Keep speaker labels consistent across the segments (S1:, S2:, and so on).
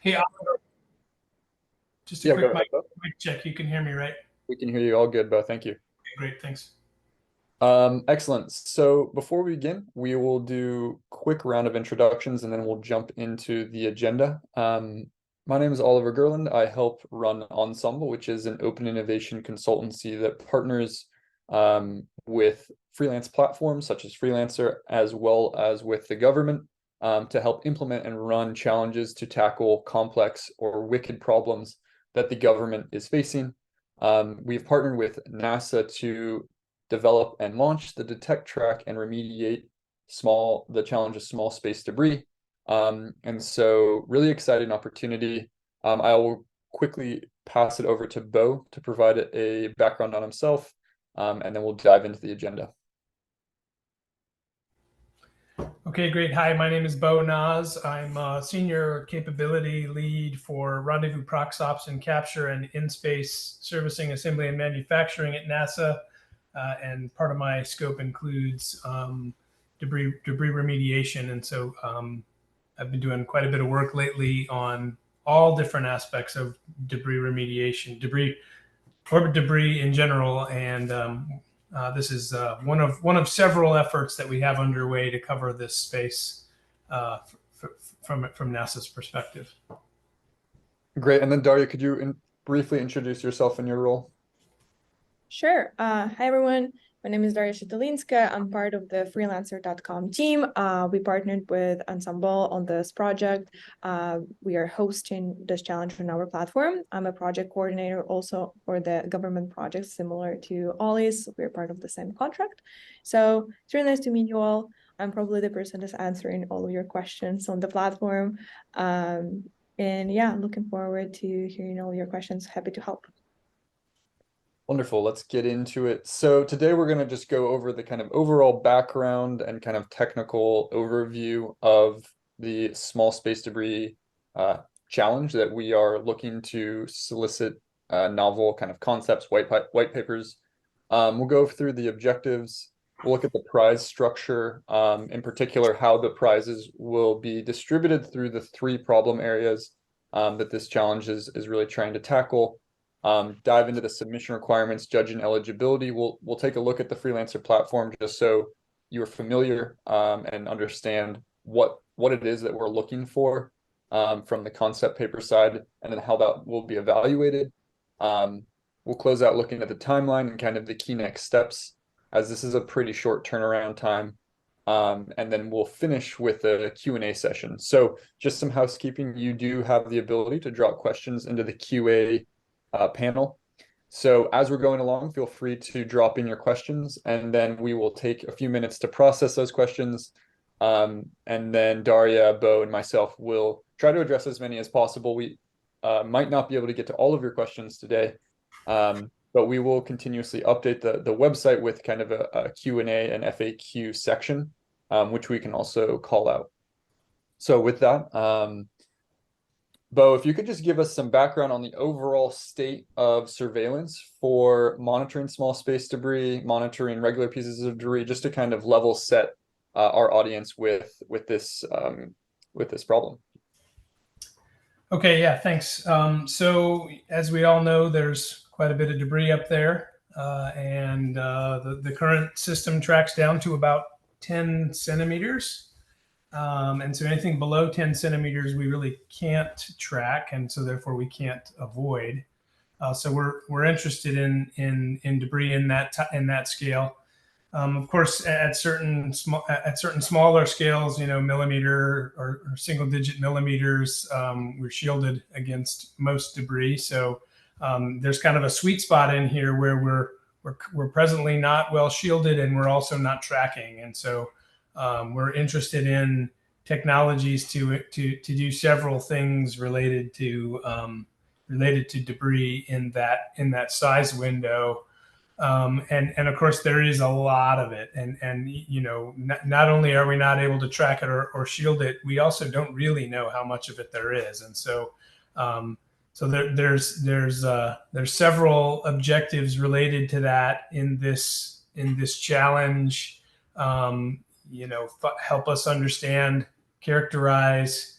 S1: Hey, Oliver, just a
S2: Yeah, go
S1: quick
S2: ahead, Bo.
S1: mic check. You can hear me, right?
S2: We can hear you all good, Bo. Thank you.
S1: Okay, great, thanks.
S2: Excellent. So before we begin, we will do quick round of introductions and then we'll jump into the agenda. My name is Oliver Gerland. I help run Ensemble, which is an open innovation consultancy that partners with freelance platforms such as Freelancer, as well as with the government, to help implement and run challenges to tackle complex or wicked problems that the government is facing. We've partnered with NASA to develop and launch the detect, track, and remediate the challenge of small space debris. And so really exciting opportunity. I will quickly pass it over to Bo to provide a background on himself, and then we'll dive into the agenda.
S1: Okay, great. Hi, my name is Bo Naz. I'm a senior capability lead for rendezvous prox ops and capture and in-space servicing, assembly, and manufacturing at NASA. And part of my scope includes debris remediation. And so I've been doing quite a bit of work lately on all different aspects of debris remediation, orbit debris in general, and this is one of several efforts that we have underway to cover this space from NASA's perspective.
S2: Great. And then Daria, could you briefly introduce yourself and your role?
S3: Sure. Hi, everyone. My name is Daria Shatalinska. I'm part of the freelancer.com team. We partnered with Ensemble on this project. We are hosting this challenge on our platform. I'm a project coordinator also for the government projects similar to Ollie's. We're part of the same contract. So it's really nice to meet you all. I'm probably the person that's answering all of your questions on the platform. And yeah, looking forward to hearing all your questions. Happy to help.
S2: Wonderful. Let's get into it. So today we're going to just go over the kind of overall background and kind of technical overview of the small space debris challenge that we are looking to solicit novel kind of concepts, white papers. We'll go through the objectives. We'll look at the prize structure, in particular, how the prizes will be distributed through the three problem areas that this challenge is really trying to tackle. Dive into the submission requirements, judging eligibility. We'll take a look at the freelancer platform just so you're familiar and understand what it is that we're looking for from the concept paper side, and then how that will be evaluated. We'll close out looking at the timeline and kind of the key next steps, as this is a pretty short turnaround time. And then we'll finish with a Q&A session. So just some housekeeping. You do have the ability to drop questions into the QA panel. So as we're going along, feel free to drop in your questions, and then we will take a few minutes to process those questions. And then Daria, Bo, and myself will try to address as many as possible. We might not be able to get to all of your questions today, but we will continuously update the website with kind of a Q&A and FAQ section, which we can also call out. So with that, Bo, if you could just give us some background on the overall state of surveillance for monitoring small space debris, monitoring regular pieces of debris, just to kind of level set our audience with this problem.
S1: Okay, yeah, thanks. So as we all know, there's quite a bit of debris up there, and the current system tracks down to about 10 centimeters. And so anything below 10 centimeters, we really can't track, and so therefore we can't avoid. So we're interested in debris in that scale. Of course, at certain smaller scales, millimeter or single digit millimeters, we're shielded against most debris. So there's kind of a sweet spot in here where we're presently not well shielded, and we're also not tracking. And so we're interested in technologies to do several things related to debris in that size window. And of course there is a lot of it, and not only are we not able to track it or shield it, we also don't really know how much of it there is. And so there's several objectives related to that in this challenge. Help us understand, characterize,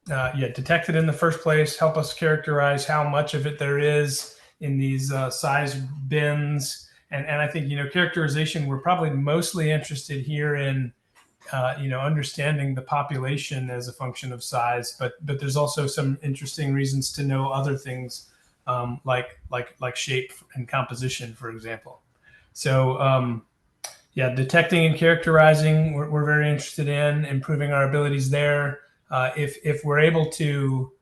S1: detect it in the first place, help us characterize how much of it there is in these size bins. And I think, characterization, we're probably mostly interested here in, understanding the population as a function of size, but there's also some interesting reasons to know other things, like shape and composition, for example. So, yeah, detecting and characterizing, we're very interested in improving our abilities there. If we're able to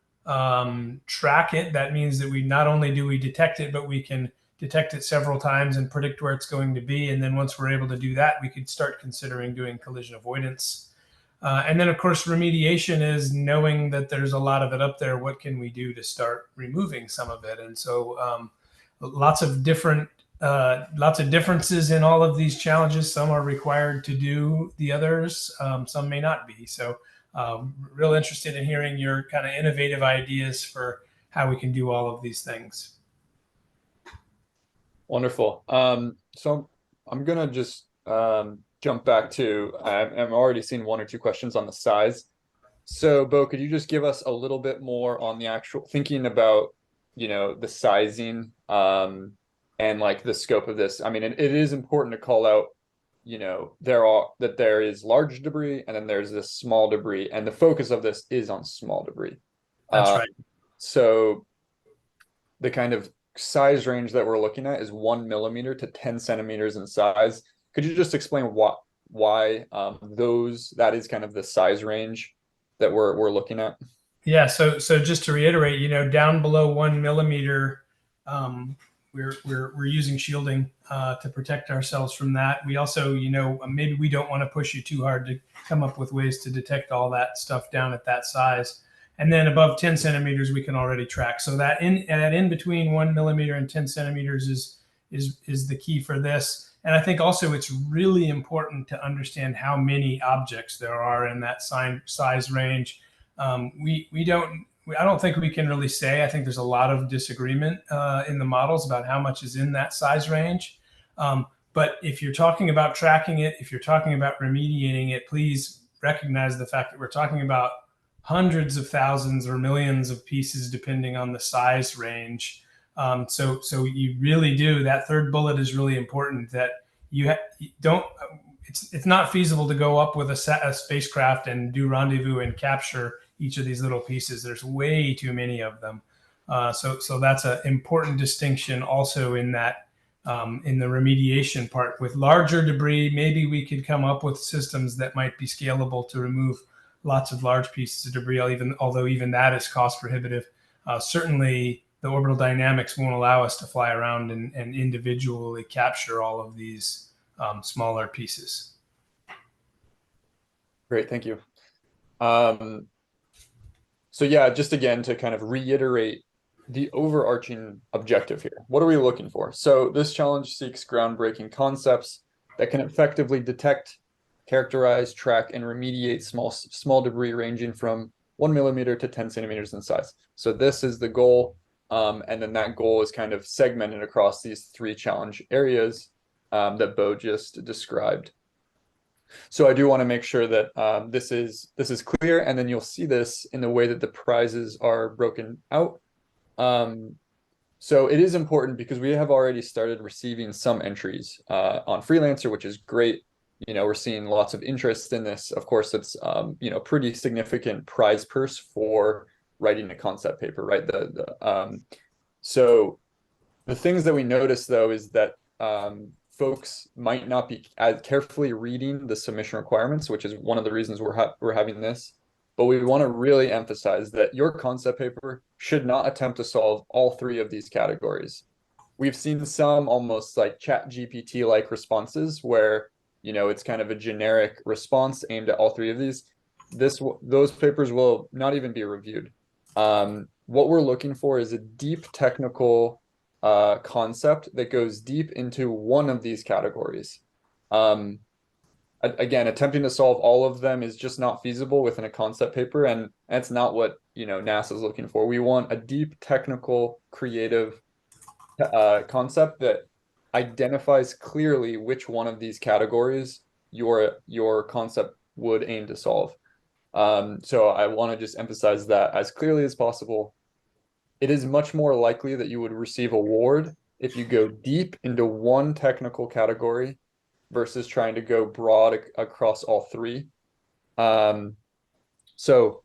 S1: track it, that means that we not only do we detect it, but we can detect it several times and predict where it's going to be. And then once we're able to do that, we could start considering doing collision avoidance. And then, of course, remediation is knowing that there's a lot of it up there. What can we do to start removing some of it? And so lots of differences in all of these challenges. Some are required to do the others. Some may not be. So real interested in hearing your kind of innovative ideas for how we can do all of these things.
S2: Wonderful. So I'm gonna just jump back to I'm already seeing one or two questions on the size. So Bo, could you just give us a little bit more on the actual thinking about, the sizing and like the scope of this? I mean, it is important to call out, there is large debris and then there's this small debris, and the focus of this is on small debris.
S1: That's right.
S2: So the kind of size range that we're looking at is 1 millimeter to 10 centimeters in size. Could you just explain why that is kind of the size range that we're looking at?
S1: Yeah. So just to reiterate, down below 1 millimeter, we're using shielding to protect ourselves from that. We also, maybe we don't want to push you too hard to come up with ways to detect all that stuff down at that size. And then above 10 centimeters, we can already track. So that in between 1 millimeter and 10 centimeters is the key for this. And I think also it's really important to understand how many objects there are in that size range. I don't think we can really say. I think there's a lot of disagreement in the models about how much is in that size range. But if you're talking about tracking it, if you're talking about remediating it, please recognize the fact that we're talking about hundreds of thousands or millions of pieces, depending on the size range. So you really do. That third bullet is really important. That you don't. It's not feasible to go up with a spacecraft and do rendezvous and capture each of these little pieces. There's way too many of them. So that's an important distinction also in that in the remediation part. With larger debris, maybe we could come up with systems that might be scalable to remove lots of large pieces of debris, although even that is cost prohibitive. Certainly, the orbital dynamics won't allow us to fly around and individually capture all of these smaller pieces.
S2: Great, thank you. So yeah, just again to kind of reiterate the overarching objective here. What are we looking for? So this challenge seeks groundbreaking concepts that can effectively detect, characterize, track, and remediate small debris ranging from 1 millimeter to 10 centimeters in size. So this is the goal. And then that goal is kind of segmented across these three challenge areas that Bo just described. So I do want to make sure that this is clear, and then you'll see this in the way that the prizes are broken out. So it is important because we have already started receiving some entries on Freelancer, which is great. We're seeing lots of interest in this. Of course, it's pretty significant prize purse for writing a concept paper, right? So the things that we notice though is that folks might not be as carefully reading the submission requirements, which is one of the reasons we're having this. But we want to really emphasize that your concept paper should not attempt to solve all three of those categories. We've seen some almost like ChatGPT-like responses where, it's kind of a generic response aimed at all three of these. Those papers will not even be reviewed. What we're looking for is a deep technical concept that goes deep into one of these categories. Again, attempting to solve all of them is just not feasible within a concept paper, and that's not what NASA is looking for. We want a deep technical, creative concept that identifies clearly which one of these categories your concept would aim to solve. So I want to just emphasize that as clearly as possible. It is much more likely that you would receive award if you go deep into one technical category versus trying to go broad across all three. So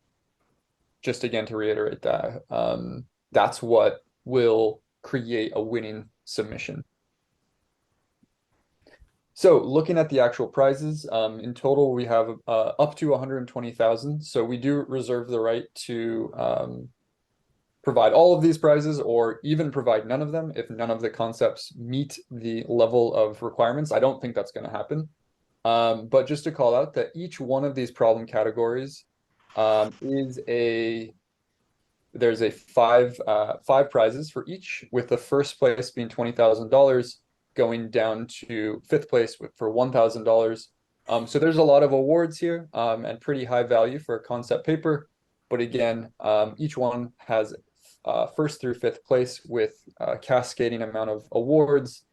S2: just again to reiterate that, that's what will create a winning submission. So looking at the actual prizes, in total we have up to 120,000. So we do reserve the right to provide all of these prizes or even provide none of them if none of the concepts meet the level of requirements. I don't think that's going to happen. But just to call out that each one of these problem categories there's a five prizes for each, with the first place being $20,000 going down to fifth place for $1,000. So there's a lot of awards here and pretty high value for a concept paper. But again, each one has first through fifth place with a cascading amount of awards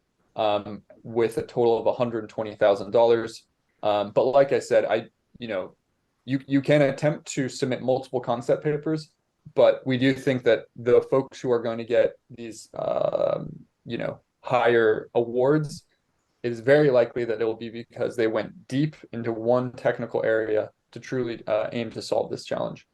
S2: with a total of $120,000. But like I said, you can attempt to submit multiple concept papers, but we do think that the folks who are going to get these higher awards, it is very likely that it will be because they went deep into one technical area to truly aim to solve this challenge.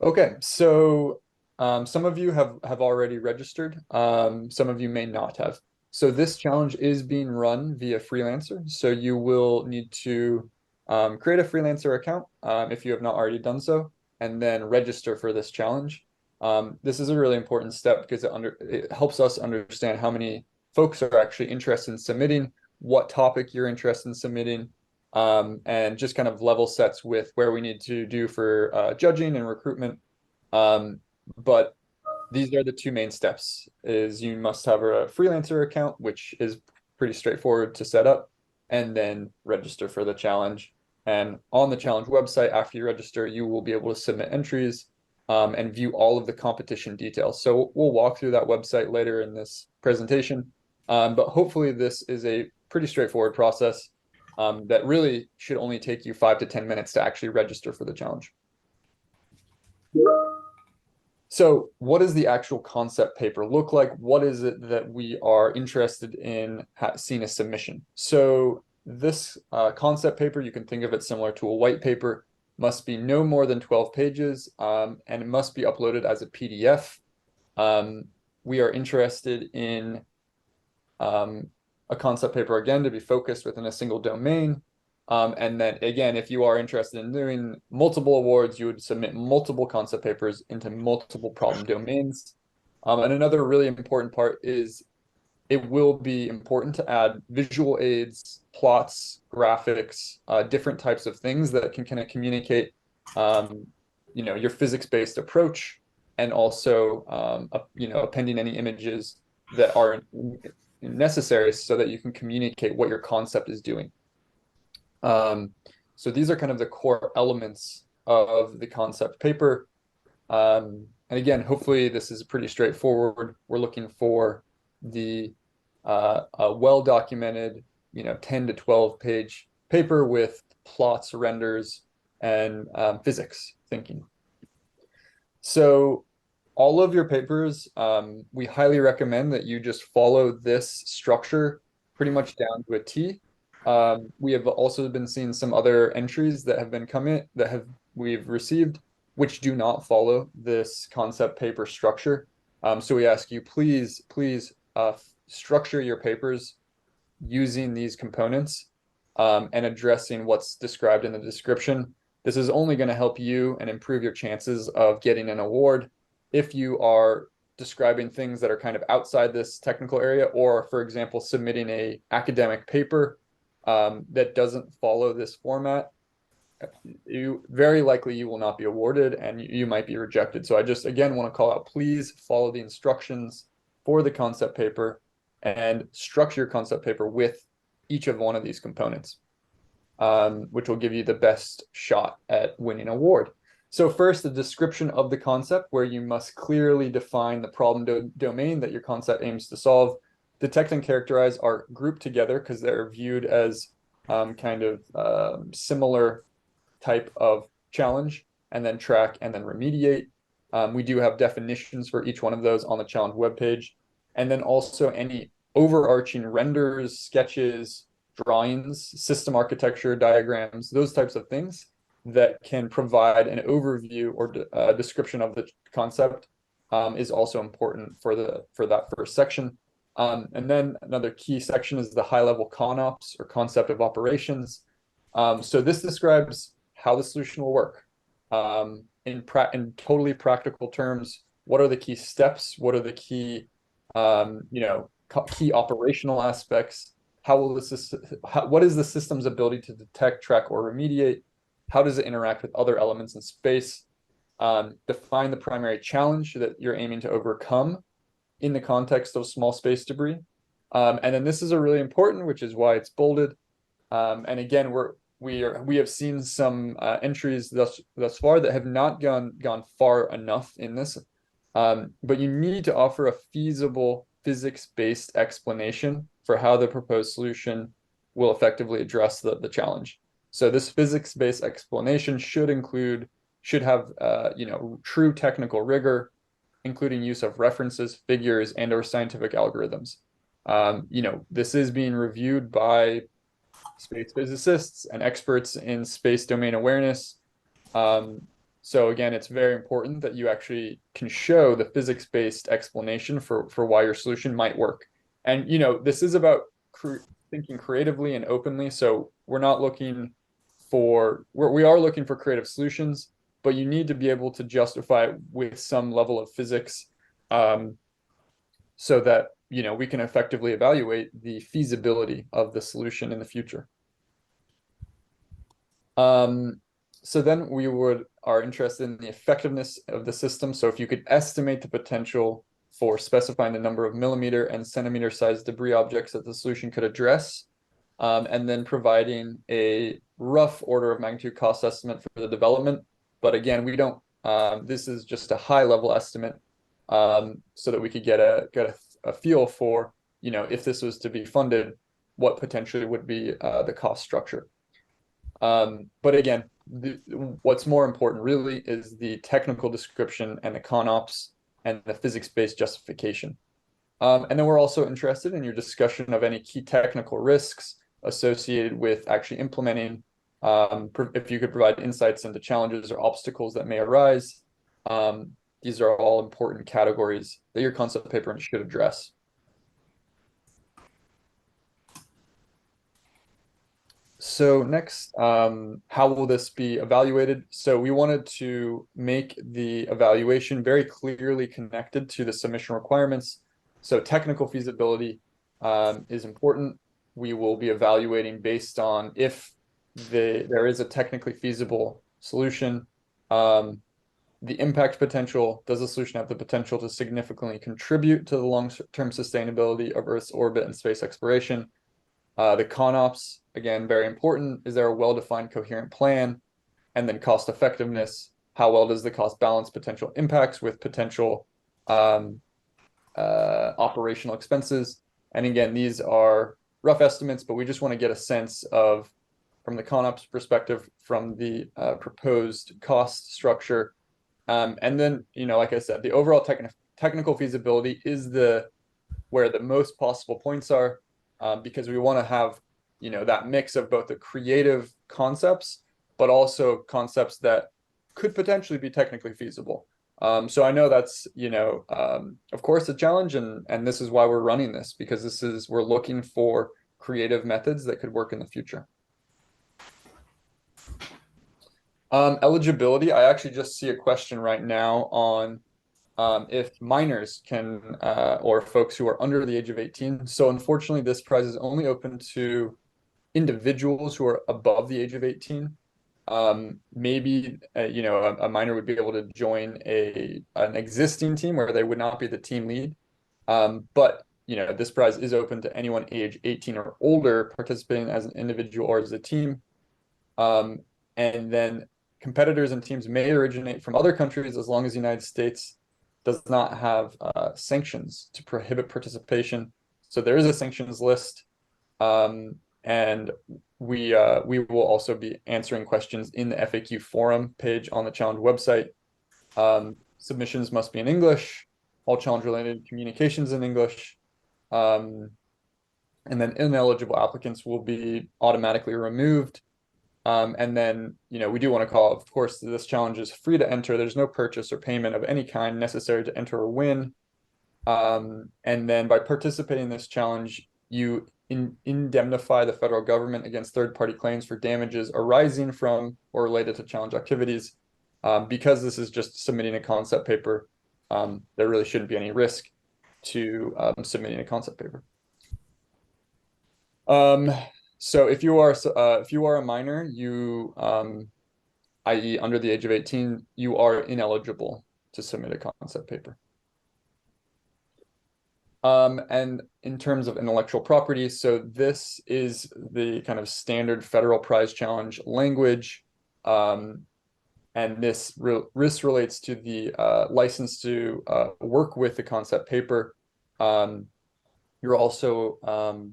S2: Okay, so some of you have already registered. Some of you may not have. So this challenge is being run via Freelancer. So you will need to create a Freelancer account if you have not already done so, and then register for this challenge. This is a really important step because it helps us understand how many folks are actually interested in submitting, what topic you're interested in submitting, and just kind of level sets with where we need to do for judging and recruitment. But these are the two main steps: is you must have a freelancer account, which is pretty straightforward to set up, and then register for the challenge. And on the challenge website, after you register, you will be able to submit entries and view all of the competition details. So we'll walk through that website later in this presentation. But hopefully this is a pretty straightforward process that really should only take you 5 to 10 minutes to actually register for the challenge. So what does the actual concept paper look like? What is it that we are interested in seeing a submission? So this concept paper, you can think of it similar to a white paper, must be no more than 12 pages, and it must be uploaded as a PDF. We are interested in a concept paper, again, to be focused within a single domain. And then again, if you are interested in doing multiple awards, you would submit multiple concept papers into multiple problem domains. And another really important part is it will be important to add visual aids, plots, graphics, different types of things that can kind of communicate, your physics-based approach, and also, appending any images that are necessary so that you can communicate what your concept is doing. So these are kind of the core elements of the concept paper. And again, hopefully this is pretty straightforward. We're looking for the a well-documented, 10 to 12 page paper with plots, renders, and physics thinking. So all of your papers, we highly recommend that you just follow this structure pretty much down to a T. We have also been seeing some other entries that have been we've received, which do not follow this concept paper structure. So we ask you, please structure your papers using these components and addressing what's described in the description. This is only going to help you and improve your chances of getting an award if you are describing things that are kind of outside this technical area, or, for example, submitting an academic paper that doesn't follow this format. Very likely you will not be awarded and you might be rejected. So I just, again, want to call out, please follow the instructions for the concept paper and structure your concept paper with each of one of these components, which will give you the best shot at winning an award. So first, the description of the concept, where you must clearly define the problem domain that your concept aims to solve. Detect and characterize are grouped together because they're viewed as kind of similar type of challenge, and then track and then remediate. We do have definitions for each one of those on the challenge webpage. And then also any overarching renders, sketches, drawings, system architecture, diagrams, those types of things that can provide an overview or description of the concept is also important for that first section. And then another key section is the high-level ConOps, or concept of operations. So this describes how the solution will work. In totally practical terms, what are the key steps? What are the key, key operational aspects? What is the system's ability to detect, track, or remediate? How does it interact with other elements in space? Define the primary challenge that you're aiming to overcome in the context of small space debris. And then this is a really important, which is why it's bolded. And again, we have seen some entries thus far that have not gone far enough in this. But you need to offer a feasible physics-based explanation for how the proposed solution will effectively address the challenge. So this physics-based explanation should have true technical rigor, including use of references, figures, and or scientific algorithms. This is being reviewed by space physicists and experts in space domain awareness. So again, it's very important that you actually can show the physics-based explanation for why your solution might work. And this is about thinking creatively and openly. So we are looking for creative solutions, but you need to be able to justify it with some level of physics, so that we can effectively evaluate the feasibility of the solution in the future. So then we are interested in the effectiveness of the system. So if you could estimate the potential for specifying the number of millimeter and centimeter sized debris objects that the solution could address, and then providing a rough order of magnitude cost estimate for the development. But again, we don't, this is just a high level estimate, so that we could get a feel for, if this was to be funded, what potentially would be the cost structure. But again, what's more important really is the technical description and the ConOps and the physics-based justification. And then we're also interested in your discussion of any key technical risks associated with actually implementing, if you could provide insights into challenges or obstacles that may arise. These are all important categories that your concept paper should address. So next, how will this be evaluated? So we wanted to make the evaluation very clearly connected to the submission requirements. So technical feasibility is important. We will be evaluating based on if there is a technically feasible solution. The impact potential, does the solution have the potential to significantly contribute to the long-term sustainability of Earth's orbit and space exploration? The ConOps, again, very important. Is there a well-defined, coherent plan? And then cost effectiveness. How well does the cost balance potential impacts with potential operational expenses? And again, these are rough estimates, but we just want to get a sense of, from the ConOps perspective, from the proposed cost structure. And then, like I said, the overall technical feasibility is where the most possible points are. Because we want to have, that mix of both the creative concepts, but also concepts that could potentially be technically feasible. So I know that's, of course, a challenge, and this is why we're running this, because we're looking for creative methods that could work in the future. Eligibility, I actually just see a question right now on if minors can, or folks who are under the age of 18. So unfortunately, this prize is only open to individuals who are above the age of 18. Maybe, a minor would be able to join an existing team where they would not be the team lead. But, this prize is open to anyone age 18 or older participating as an individual or as a team. And then competitors and teams may originate from other countries as long as the United States does not have sanctions to prohibit participation. So there is a sanctions list. And and we will also be answering questions in the FAQ forum page on the challenge website. Submissions must be in English, all challenge-related communications in English, and then ineligible applicants will be automatically removed. And then, we do want to call, of course, this challenge is free to enter. There's no purchase or payment of any kind necessary to enter or win. And then by participating in this challenge, you indemnify the federal government against third-party claims for damages arising from or related to challenge activities. Because this is just submitting a concept paper, there really shouldn't be any risk to submitting a concept paper. So if you are a minor, you i.e. under the age of 18, you are ineligible to submit a concept paper. And in terms of intellectual property, so this is the kind of standard federal prize challenge language. And this relates to the license to work with the concept paper. You're also,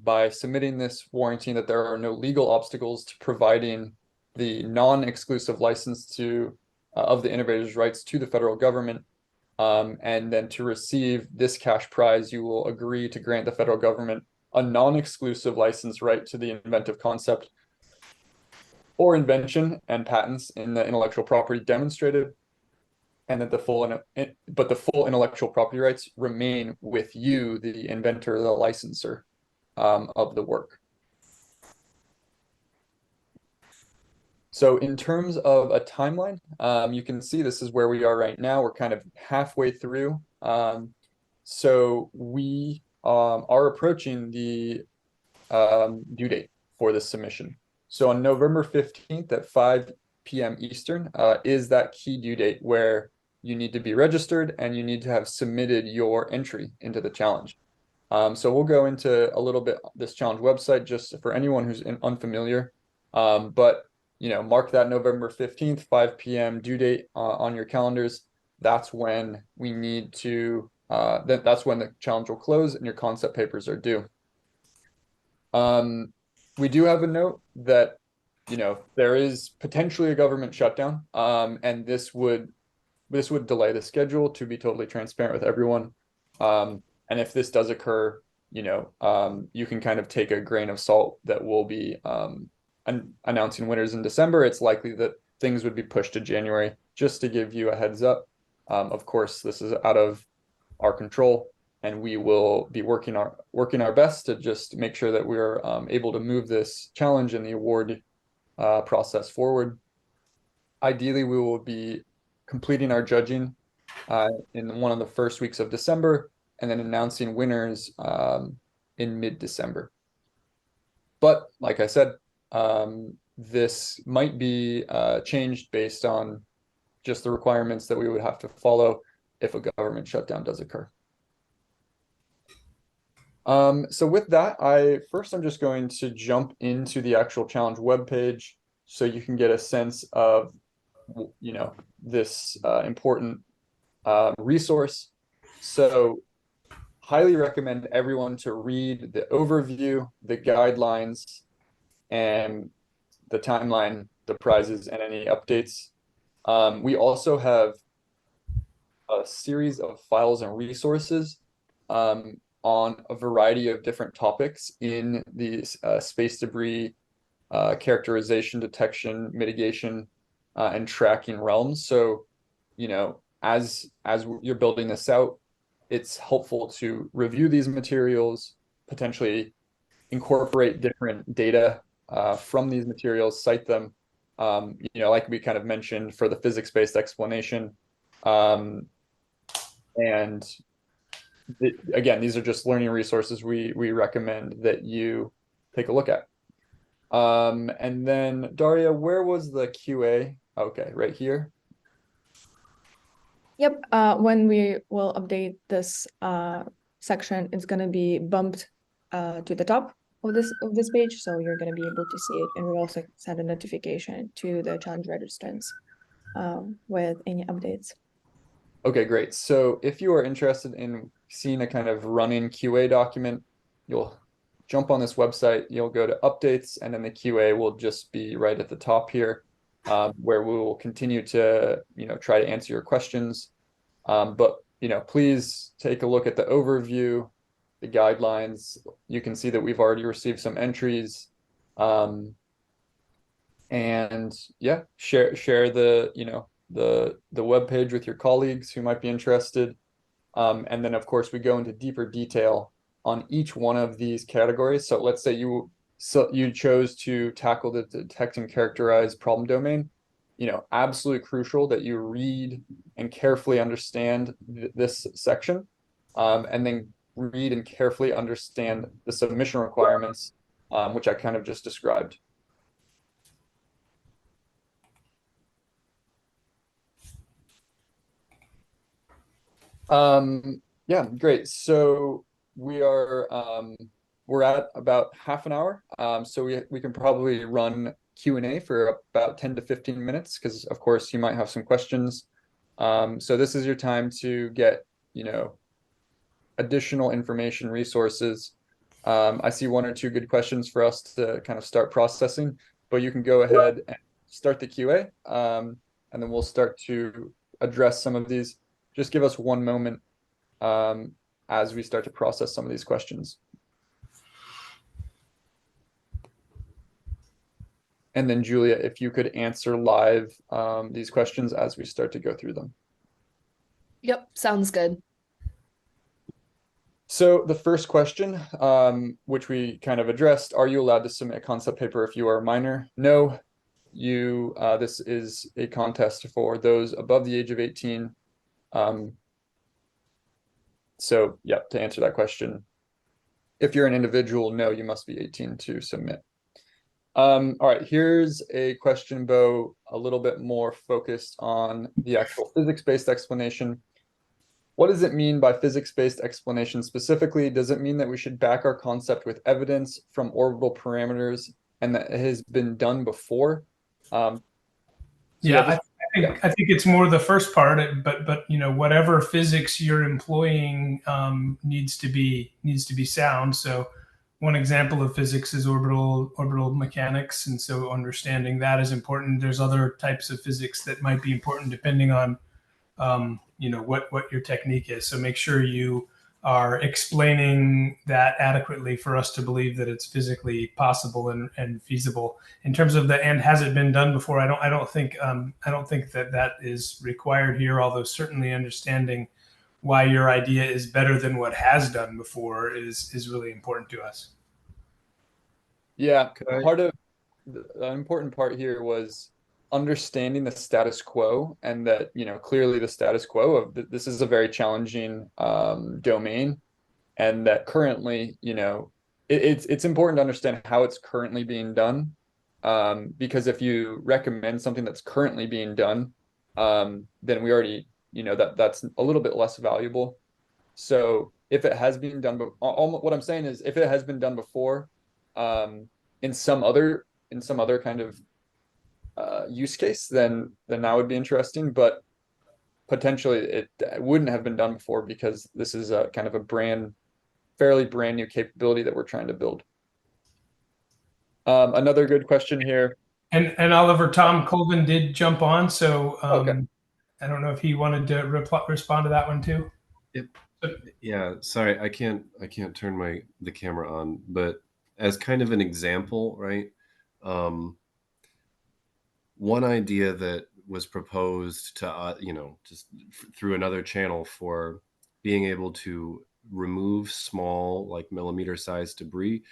S2: by submitting this, warranting that there are no legal obstacles to providing the non-exclusive license to of the innovator's rights to the federal government. And then to receive this cash prize, you will agree to grant the federal government a non-exclusive license right to the inventive concept or invention and patents in the intellectual property demonstrated, and that the full intellectual property rights remain with you, the inventor, the licensor of the work. So in terms of a timeline, you can see this is where we are right now. We're kind of halfway through. So we are approaching the due date for this submission. So on November 15th at 5 p.m. Eastern is that key due date where you need to be registered and you need to have submitted your entry into the challenge. So we'll go into a little bit this challenge website just for anyone who's unfamiliar. But mark that November 15th, 5 p.m. due date on your calendars. That's when we need to, that's when the challenge will close and your concept papers are due. We do have a note that, there is potentially a government shutdown, and this would delay the schedule, to be totally transparent with everyone. And if this does occur, you can kind of take a grain of salt that we'll be announcing winners in December. It's likely that things would be pushed to January, just to give you a heads up. Of course, this is out of our control, and we will be working our best to just make sure that we're able to move this challenge and the award process forward. Ideally, we will be completing our judging in one of the first weeks of December, and then announcing winners in mid-December. But like I said, this might be changed based on just the requirements that we would have to follow if a government shutdown does occur. So with that, I'm just going to jump into the actual challenge webpage so you can get a sense of, this important resource. So highly recommend everyone to read the overview, the guidelines, and the timeline, the prizes, and any updates. We also have a series of files and resources on a variety of different topics in the space debris characterization, detection, mitigation, and tracking realms. So, as you're building this out, it's helpful to review these materials, potentially incorporate different data from these materials, cite them, like we kind of mentioned for the physics-based explanation. And again, these are just learning resources we recommend that you take a look at. And then Daria, where was the QA? Okay, right here.
S3: Yep, when we will update this section, it's going to be bumped to the top of this page, so you're going to be able to see it, and we'll also send a notification to the challenge registrants with any updates.
S2: Okay, great. So if you are interested in seeing a kind of running QA document, you'll jump on this website, you'll go to updates, and then the QA will just be right at the top here, where we will continue to, try to answer your questions. But, please take a look at the overview, the guidelines. You can see that we've already received some entries. And yeah, share the, the web page with your colleagues who might be interested. And then of course we go into deeper detail on each one of these categories. So let's say you chose to tackle the detect and characterize problem domain. Absolutely crucial that you read and carefully understand this section, and then read and carefully understand the submission requirements, which I kind of just described. Yeah, great. So we're at about half an hour. So we can probably run Q&A for about 10 to 15 minutes, because of course you might have some questions. So this is your time to get, additional information, resources. I see one or two good questions for us to kind of start processing, but you can go ahead and start the QA, and then we'll start to address some of these. Just give us one moment as we start to process some of these questions. And then Julia, if you could answer live these questions as we start to go through them.
S4: Yep, sounds good.
S2: So the first question, which we kind of addressed, are you allowed to submit a concept paper if you are a minor? No, this is a contest for those above the age of 18. So yeah, to answer that question, if you're an individual, no, you must be 18 to submit. All right, here's a question, Bo, a little bit more focused on the actual physics-based explanation. What does it mean by physics-based explanation specifically? Does it mean that we should back our concept with evidence from orbital parameters and that it has been done before?
S1: Yeah, I think it's more the first part, but whatever physics you're employing needs to be sound. So one example of physics is orbital mechanics, and so understanding that is important. There's other types of physics that might be important depending on what your technique is. So make sure you are explaining that adequately for us to believe that it's physically possible and feasible. In terms of and has it been done before? I don't think that is required here. Although certainly understanding why your idea is better than what has done before is really important to us.
S2: Yeah, part of the important part here was understanding the status quo, and that clearly the status quo of this is a very challenging domain, and that currently it's important to understand how it's currently being done, because if you recommend something that's currently being done, then we already that's a little bit less valuable. So if it has been done, but what I'm saying is if it has been done before, in some other kind of use case, then that would be interesting. But potentially it wouldn't have been done before, because this is a kind of a fairly brand new capability that we're trying to build. Another good question here.
S1: And Oliver, Tom Colvin did jump on, so
S2: Okay.
S1: I don't know if he wanted to respond to that one too.
S5: Yep. Yeah, sorry, I can't turn the camera on, but as kind of an example, right? One idea that was proposed to just through another channel for being able to remove small, like millimeter-sized debris,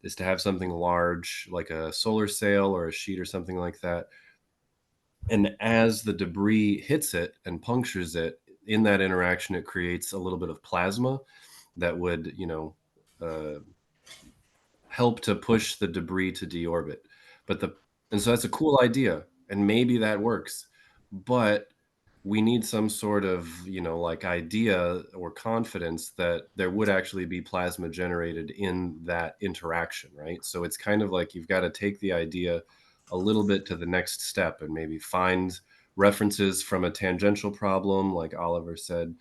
S5: is to have something large, like a solar sail or a sheet or something like that. And as the debris hits it and punctures it, in that interaction, it creates a little bit of plasma that would, help to push the debris to deorbit. And so that's a cool idea, and maybe that works, but we need some sort of, like idea or confidence that there would actually be plasma generated in that interaction, right? So it's kind of like you've got to take the idea a little bit to the next step and maybe find references from a tangential problem, like Oliver said,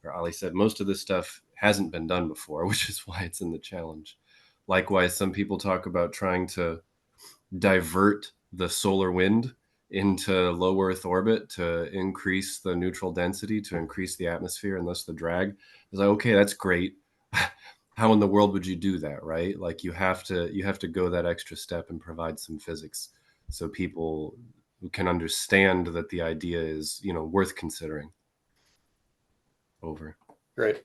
S5: or Ali said. Most of this stuff hasn't been done before, which is why it's in the challenge. Likewise, some people talk about trying to divert the solar wind into low Earth orbit to increase the neutral density, to increase the atmosphere and thus the drag. It's like, okay, that's great. How in the world would you do that, right? Like you have to go that extra step and provide some physics so people can understand that the idea is, worth considering. Over.
S2: Great.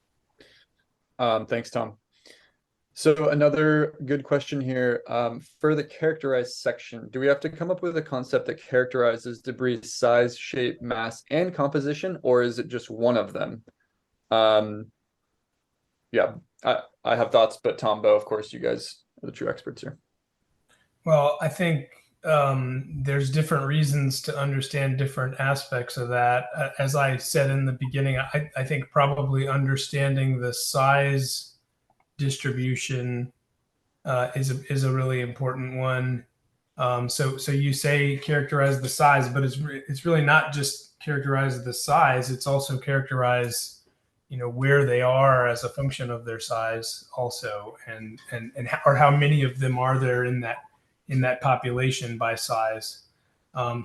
S2: Thanks, Tom. So another good question here, for the characterized section, do we have to come up with a concept that characterizes debris size, shape, mass, and composition, or is it just one of them? Yeah, I have thoughts, but Tom, Bo, of course, you guys are the true experts here.
S1: Well, I think there's different reasons to understand different aspects of that. As I said in the beginning, I think probably understanding the size distribution is a really important one. So you say characterize the size, but it's really not just characterize the size. It's also characterize where they are as a function of their size also, and or how many of them are there in that population by size.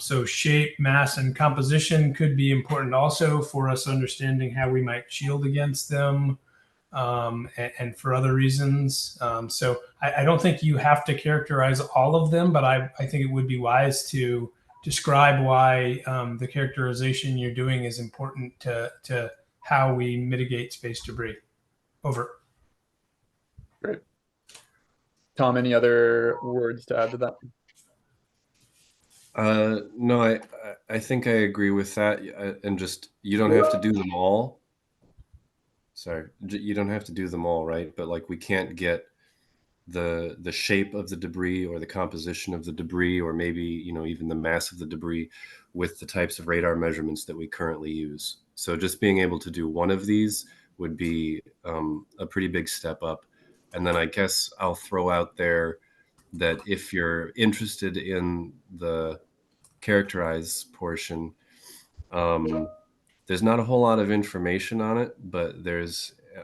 S1: So shape, mass, and composition could be important also for us understanding how we might shield against them, and for other reasons. So I don't think you have to characterize all of them, but I think it would be wise to describe why the characterization you're doing is important to how we mitigate space debris. Over.
S2: Great. Tom, any other words to add to that?
S5: No, I think I agree with that. And just, you don't have to do them all. Sorry, you don't have to do them all, right? But like we can't get the shape of the debris or the composition of the debris, or maybe, even the mass of the debris with the types of radar measurements that we currently use. So just being able to do one of these would be a pretty big step up. And then I guess I'll throw out there that if you're interested in the characterize portion, there's not a whole lot of information on it, but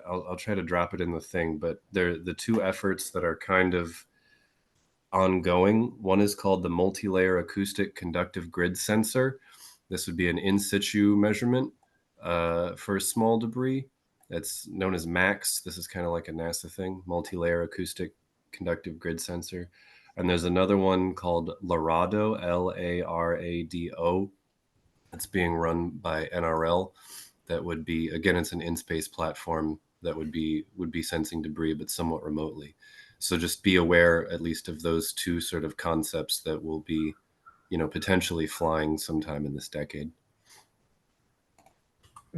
S5: I'll try to drop it in the thing, but the two efforts that are kind of ongoing. One is called the multi-layer acoustic conductive grid sensor. This would be an in situ measurement for small debris. That's known as MAX. This is kind of like a NASA thing, multi-layer acoustic conductive grid sensor. And there's another one called LARADO, LARADO. It's being run by NRL. That would be, again, it's an in-space platform that would be sensing debris, but somewhat remotely. So just be aware at least of those two sort of concepts that will be, potentially flying sometime in this decade.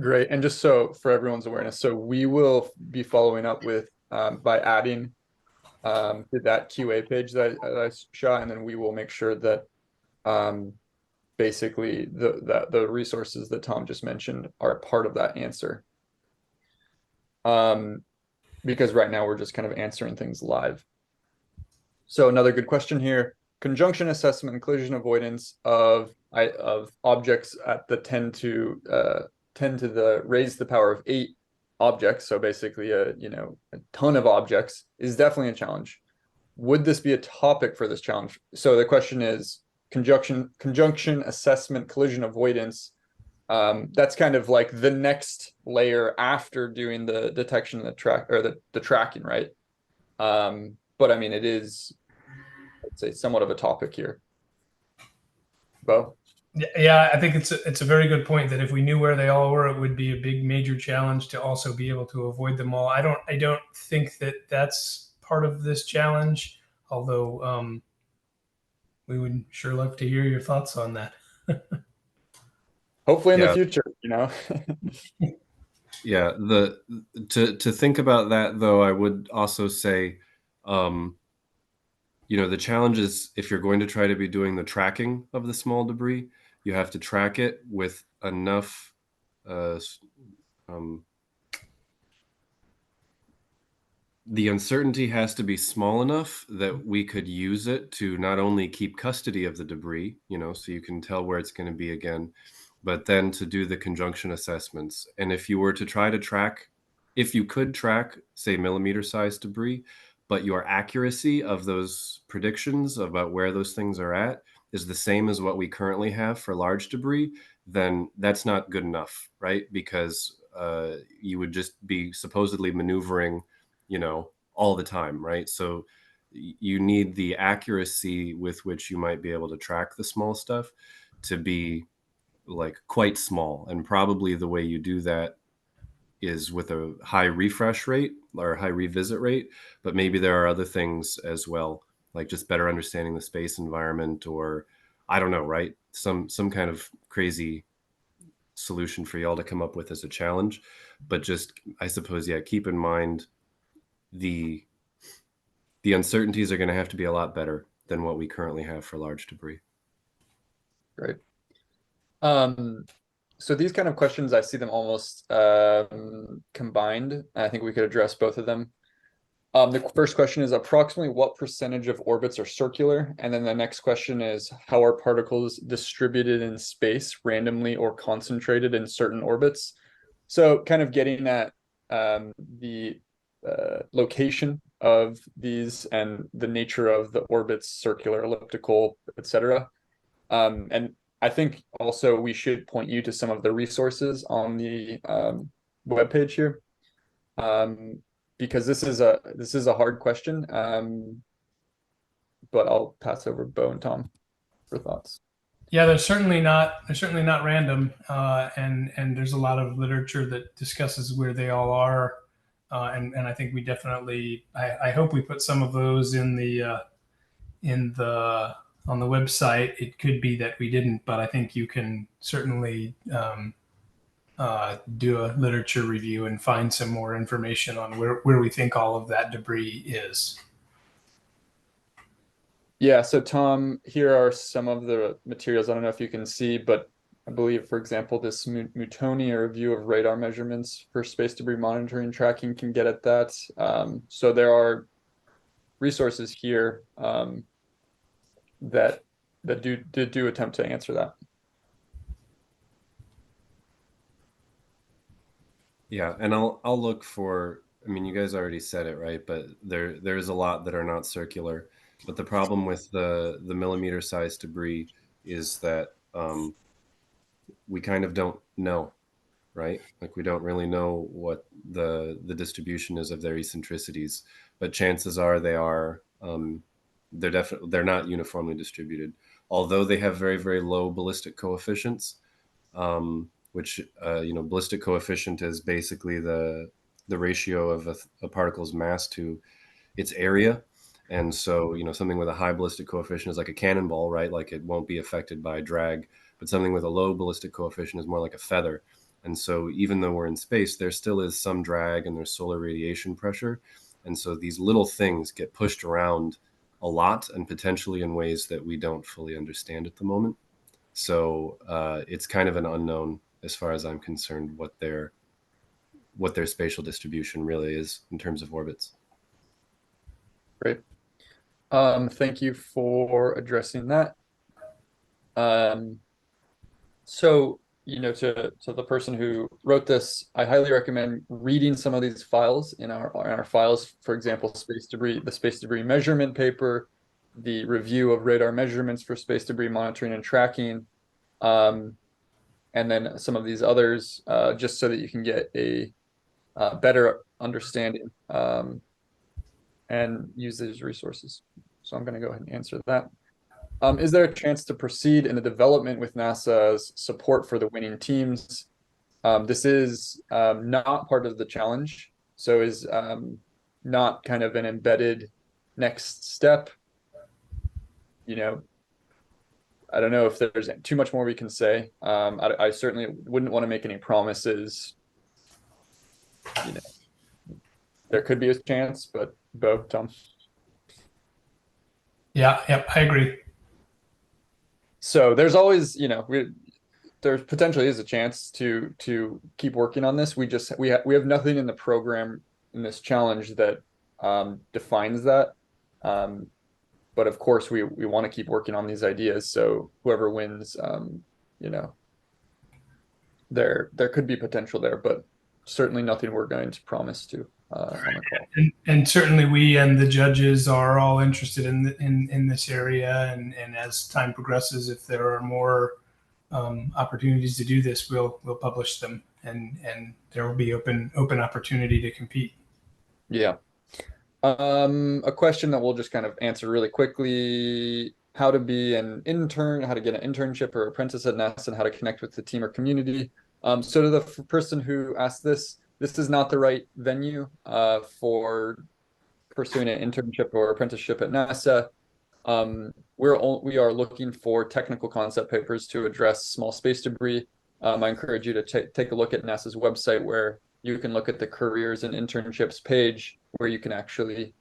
S2: Great. And just so for everyone's awareness, so we will be following up with by adding to that QA page that I shot, and then we will make sure that basically the resources that Tom just mentioned are a part of that answer. Because right now we're just kind of answering things live. So another good question here: conjunction assessment and collision avoidance of objects at the 10 to the raised to the power of 8 objects. So basically a ton of objects is definitely a challenge. Would this be a topic for this challenge? So the question is conjunction assessment, collision avoidance. That's kind of like the next layer after doing the detection and the track, or the tracking, right? But I mean, it is, I'd say, somewhat of a topic here. Bo?
S1: Yeah, I think it's a very good point that if we knew where they all were, it would be a big major challenge to also be able to avoid them all. I don't think that that's part of this challenge, although we would sure love to hear your thoughts on that.
S2: Hopefully in the future,
S5: Yeah, to think about that though, I would also say, the challenge is if you're going to try to be doing the tracking of the small debris, you have to track it with enough the uncertainty has to be small enough that we could use it to not only keep custody of the debris, so you can tell where it's going to be again, but then to do the conjunction assessments. And if you were to try to track, if you could track, say, millimeter sized debris, but your accuracy of those predictions about where those things are at is the same as what we currently have for large debris, then that's not good enough, right? Because you would just be supposedly maneuvering, all the time, right? So you need the accuracy with which you might be able to track the small stuff to be like quite small. And probably the way you do that is with a high refresh rate or high revisit rate, but maybe there are other things as well, like just better understanding the space environment, or I don't know, right? Some kind of crazy solution for y'all to come up with as a challenge. But just, I suppose, yeah, keep in mind the uncertainties are going to have to be a lot better than what we currently have for large debris.
S2: Great. So these kind of questions, I see them almost combined. I think we could address both of them. The first question is approximately what percentage of orbits are circular? And then the next question is how are particles distributed in space randomly or concentrated in certain orbits? So kind of getting at the location of these and the nature of the orbits, circular, elliptical, etc. And I think also we should point you to some of the resources on the webpage here, because this is a hard question. But I'll pass over Bo and Tom for thoughts.
S1: Yeah, they're certainly not random, and there's a lot of literature that discusses where they all are, and I think we definitely I hope we put some of those in the on the website. It could be that we didn't, but I think you can certainly do a literature review and find some more information on where we think all of that debris is.
S2: Yeah, so Tom, here are some of the materials. I don't know if you can see, but I believe, for example, this Mutoni, a review of radar measurements for space debris monitoring and tracking, can get at that. So there are resources here that do attempt to answer that.
S5: Yeah, and I'll look for, I mean, you guys already said it, right? But there's a lot that are not circular. But the problem with the millimeter size debris is that we kind of don't know, right? Like we don't really know what the distribution is of their eccentricities, but chances are they're not uniformly distributed. Although they have very, very low ballistic coefficients, which ballistic coefficient is basically the ratio of a particle's mass to its area. And so, something with a high ballistic coefficient is like a cannonball, right? Like it won't be affected by drag, but something with a low ballistic coefficient is more like a feather. And so even though we're in space, there still is some drag and there's solar radiation pressure. And so these little things get pushed around a lot and potentially in ways that we don't fully understand at the moment. So it's kind of an unknown as far as I'm concerned, what their spatial distribution really is in terms of orbits.
S2: Great. Thank you for addressing that. So, to the person who wrote this, I highly recommend reading some of these files in our files. For example, the space debris measurement paper, the review of radar measurements for space debris monitoring and tracking, and then some of these others, just so that you can get a better understanding and use these resources. So I'm going to go ahead and answer that. Is there a chance to proceed in the development with NASA's support for the winning teams? This is not part of the challenge, so is not kind of an embedded next step. I don't know if there's too much more we can say. I certainly wouldn't want to make any promises. There could be a chance, but Bo, Tom.
S1: Yeah, yep, I agree.
S2: So there's always, there potentially is a chance to keep working on this. We have nothing in the program in this challenge that defines that. But of course, we want to keep working on these ideas. So whoever wins, there could be potential there, but certainly nothing we're going to promise to on the call.
S1: And certainly we and the judges are all interested in this area. And as time progresses, if there are more opportunities to do this, we'll publish them, and there will be open opportunity to compete.
S2: Yeah. A question that we'll just kind of answer really quickly: how to be an intern, how to get an internship or apprentice at NASA, and how to connect with the team or community. So to the person who asked this is not the right venue for pursuing an internship or apprenticeship at NASA. We are looking for technical concept papers to address small space debris. I encourage you to take a look at NASA's website, where you can look at the careers and internships page, where you can actually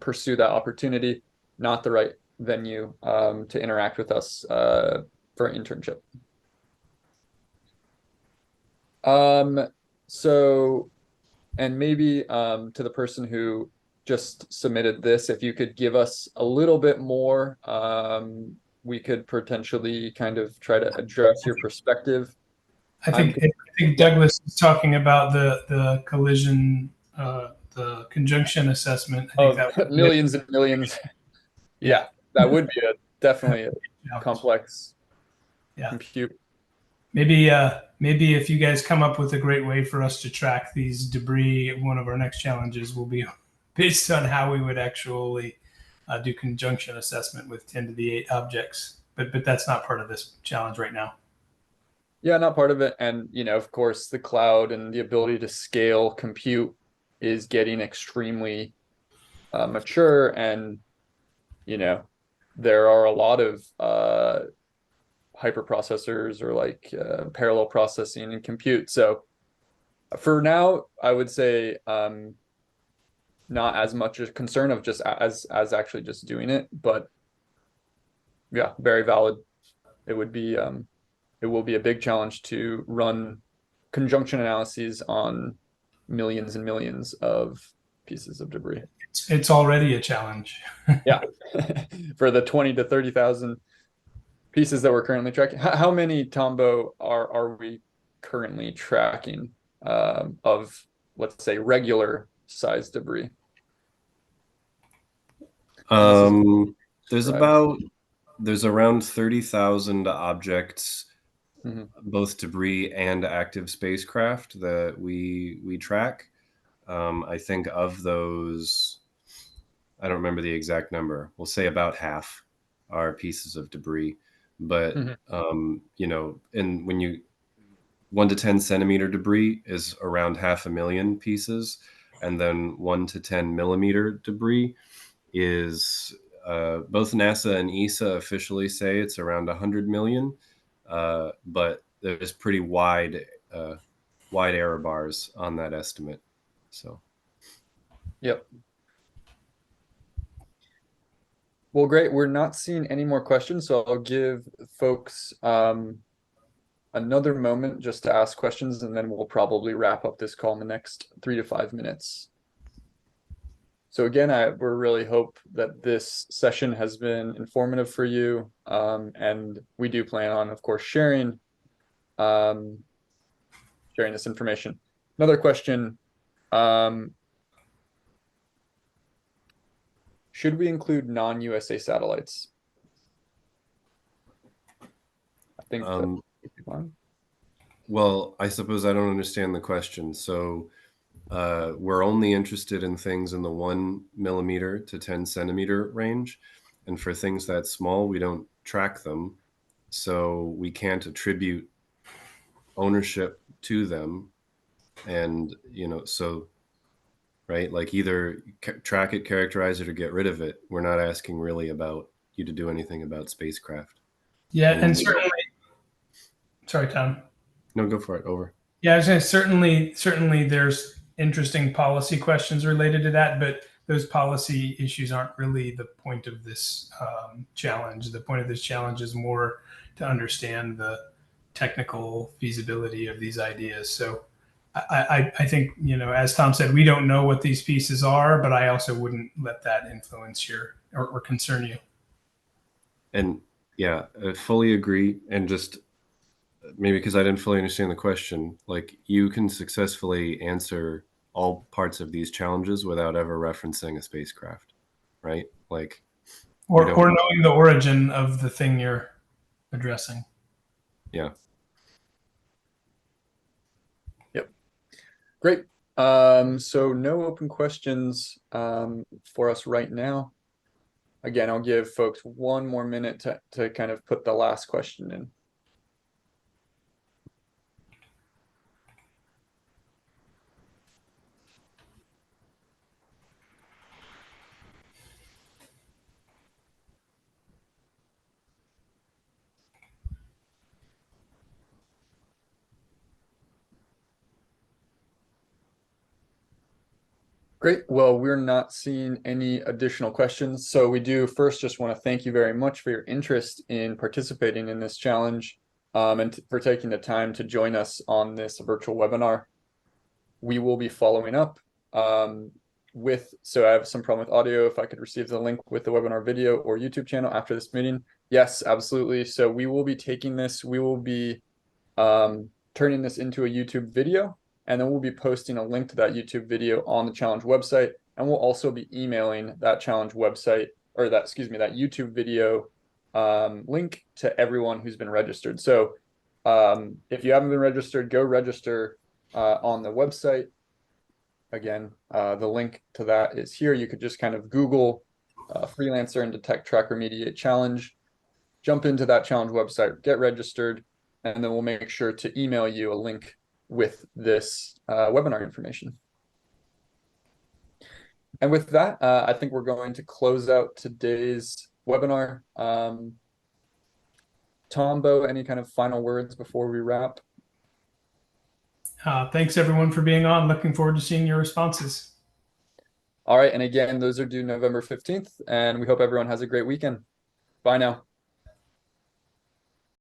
S2: pursue that opportunity. Not the right venue to interact with us for an internship. So, and maybe to the person who just submitted this, if you could give us a little bit more, we could potentially kind of try to address your perspective.
S1: I think Douglas is talking about the collision, the conjunction assessment. I think that
S2: Millions and millions. Yeah, that would be definitely a complex compute.
S1: Maybe if you guys come up with a great way for us to track these debris, one of our next challenges will be based on how we would actually do conjunction assessment with 10 to the 8 objects. But that's not part of this challenge right now.
S2: Yeah, not part of it. And, of course, the cloud and the ability to scale compute is getting extremely mature. And, there are a lot of hyperprocessors or like parallel processing and compute. So for now, I would say not as much a concern of just as actually just doing it, but yeah, very valid. It will be a big challenge to run conjunction analyses on millions and millions of pieces of debris.
S1: It's already a challenge.
S2: Yeah, for the 20 to 30,000 pieces that we're currently tracking. How many, Tombo, are we currently tracking of, let's say, regular size debris?
S5: There's around 30,000 objects, both debris and active spacecraft, that we track. I think of those, I don't remember the exact number. We'll say about half are pieces of debris. But and when you 1 to 10 centimeter debris is around 500,000 pieces, and then 1 to 10 millimeter debris is both NASA and ESA officially say it's around 100 million, but there's pretty wide error bars on that estimate. So,
S2: yep. Well, great. We're not seeing any more questions, so I'll give folks another moment just to ask questions, and then we'll probably wrap up this call in the next 3 to 5 minutes. So again, we really hope that this session has been informative for you, and we do plan on, of course, sharing this information. Another question: should we include non-USA satellites? I think
S5: well, I suppose I don't understand the question. So we're only interested in things in the 1 millimeter to 10 centimeter range. And for things that small, we don't track them. So we can't attribute ownership to them. And, so, right, like either track it, characterize it, or get rid of it. We're not asking really about you to do anything about spacecraft.
S1: Yeah, and certainly, sorry, Tom.
S5: No, go for it. Over. Yeah,
S1: I was going to certainly there's interesting policy questions related to that, but those policy issues aren't really the point of this challenge. The point of this challenge is more to understand the technical feasibility of these ideas. So I think, as Tom said, we don't know what these pieces are, but I also wouldn't let that influence or concern you.
S5: And yeah, I fully agree. And just maybe because I didn't fully understand the question, like you can successfully answer all parts of these challenges without ever referencing a spacecraft, right? Like,
S1: or
S5: don't-
S1: knowing the origin of the thing you're addressing.
S5: yeah.
S2: Great. So no open questions for us right now. Again, I'll give folks one more minute to kind of put the last question in. Great. Well, we're not seeing any additional questions. So we do first just want to thank you very much for your interest in participating in this challenge and for taking the time to join us on this virtual webinar. We will be following up so I have some problem with audio. If I could receive the link with the webinar video or YouTube channel after this meeting. Yes, absolutely. So we will be taking this, we will be turning this into a YouTube video, and then we'll be posting a link to that YouTube video on the challenge website. And we'll also be emailing that challenge website, or that YouTube video link to everyone who's been registered. So if you haven't been registered, go register on the website. Again, the link to that is here. You could just kind of Google Freelancer and Detect, Track, Remediate Challenge, jump into that challenge website, get registered, and then we'll make sure to email you a link with this webinar information. And with that, I think we're going to close out today's webinar. Tombo, any kind of final words before we wrap?
S1: Thanks everyone for being on. Looking forward to seeing your responses.
S2: All right, and again, those are due November 15th, and we hope everyone has a great weekend. Bye now.